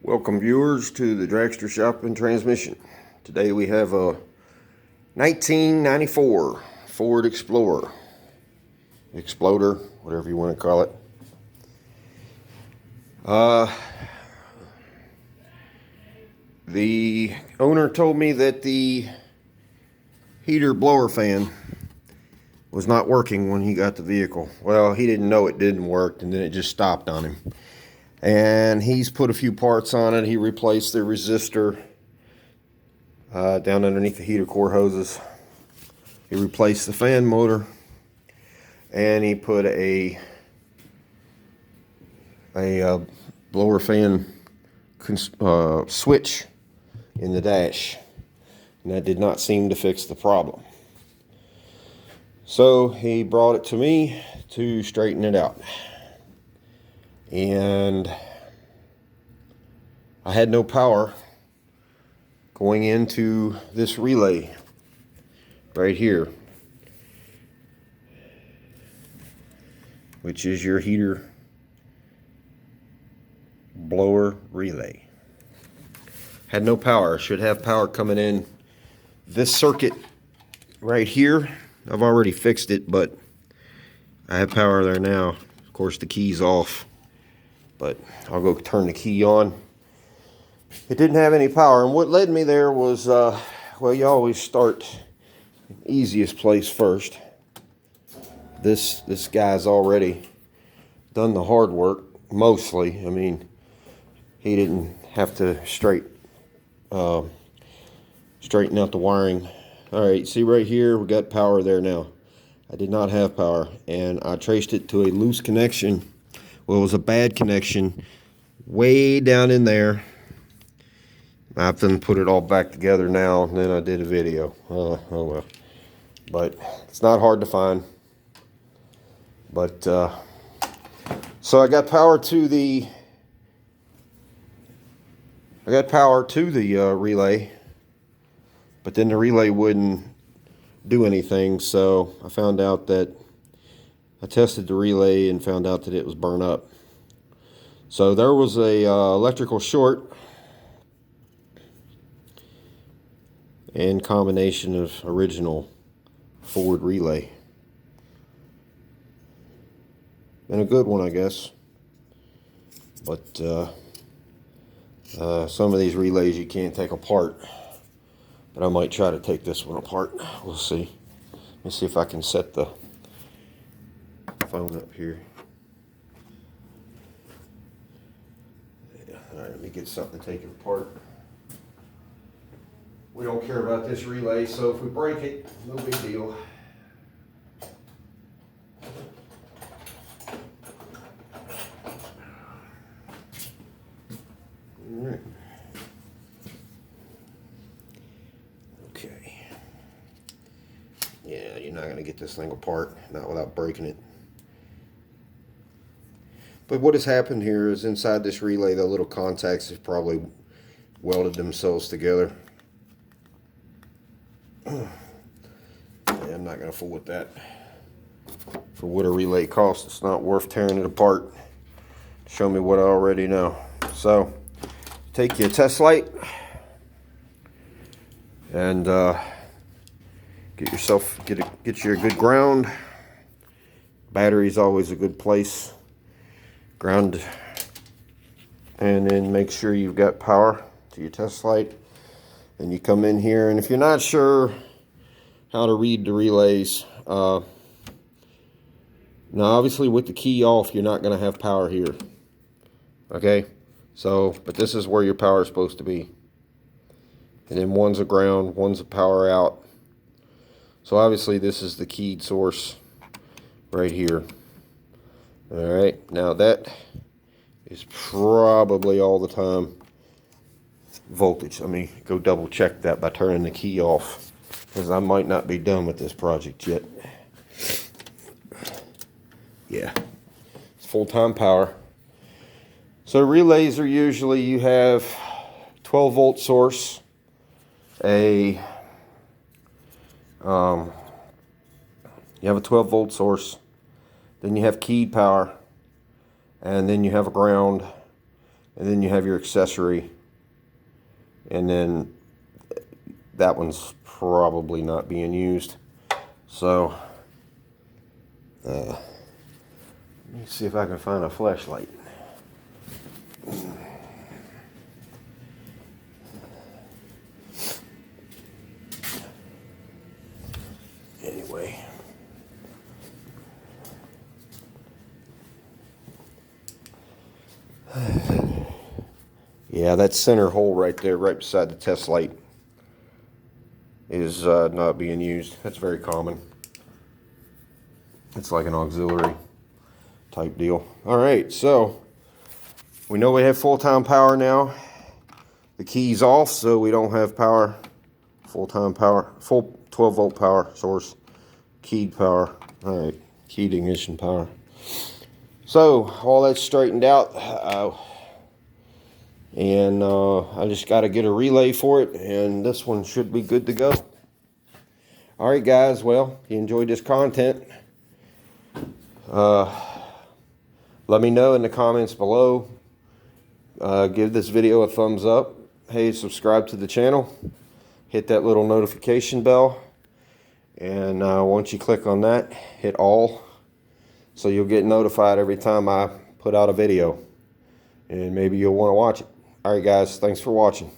Welcome viewers to the Dragster Shop and Transmission. Today we have a 1994 Ford Explorer. Exploder, whatever you want to call it. The owner told me that the heater blower fan was not working when he got the vehicle. Well, he didn't know it didn't work, and then it just stopped on him. And he's put a few parts on it. He replaced the resistor down underneath the heater core hoses. He replaced the fan motor, and he put a blower fan switch in the dash, and that did not seem to fix the problem. So he brought it to me to straighten it out. And I had no power going into this relay right here, which is your heater blower relay. Had no power. Should have power coming in this circuit right here. I've already fixed it, but I have power there now. Of course, the key's off, but I'll go turn the key on. It didn't have any power, and what led me there was, well, you always start the easiest place first. This guy's already done the hard work, mostly. I mean, he didn't have to straighten out the wiring. All right, see right here, we got power there now. I did not have power, and I traced it to a loose connection. Well, it was a bad connection way down in there. I have to put it all back together now, and then I did a video. Oh well. But it's not hard to find. But so I got power to the relay, but then the relay wouldn't do anything. So I found out that I tested the relay and found out that it was burnt up. So there was a electrical short and combination of original Ford relay. And a good one, I guess. But some of these relays you can't take apart. But I might try to take this one apart. We'll see. Let me see if I can set the phone up here. Yeah. All right, let me get something to take it apart. We don't care about this relay, so if we break it, no big deal. All right. Okay. Yeah, you're not going to get this thing apart, not without breaking it. But what has happened here is inside this relay, the little contacts have probably welded themselves together. Yeah, I'm not going to fool with that. For what a relay costs, it's not worth tearing it apart. Show me what I already know. So, take your test light and get you a good ground. Battery's always a good place. Ground, and then make sure you've got power to your test light. And you come in here, and if you're not sure how to read the relays, now obviously with the key off, you're not going to have power here. Okay, so but this is where your power is supposed to be. And then one's a ground, one's a power out. So obviously this is the keyed source right here. Alright, now that is probably all the time voltage. Let me go double check that by turning the key off, because I might not be done with this project yet. Yeah, it's full-time power. So relays are usually, you have 12 volt source, you have a 12 volt source, then you have keyed power, and then you have a ground, and then you have your accessory, and then that one's probably not being used. So let me see if I can find a flashlight. Anyway, yeah, that center hole right there, right beside the test light, is not being used. That's very common. It's like an auxiliary type deal. All right, so we know we have full-time power now. The key's off, so we don't have power, full-time power, full 12-volt power source, keyed power. All right, keyed ignition power. So all that's straightened out, and I just got to get a relay for it, and this one should be good to go. All right, guys. Well, if you enjoyed this content, let me know in the comments below. Give this video a thumbs up. Hey, subscribe to the channel. Hit that little notification bell. And once you click on that, hit all. So you'll get notified every time I put out a video. And maybe you'll want to watch it. All right, guys. Thanks for watching.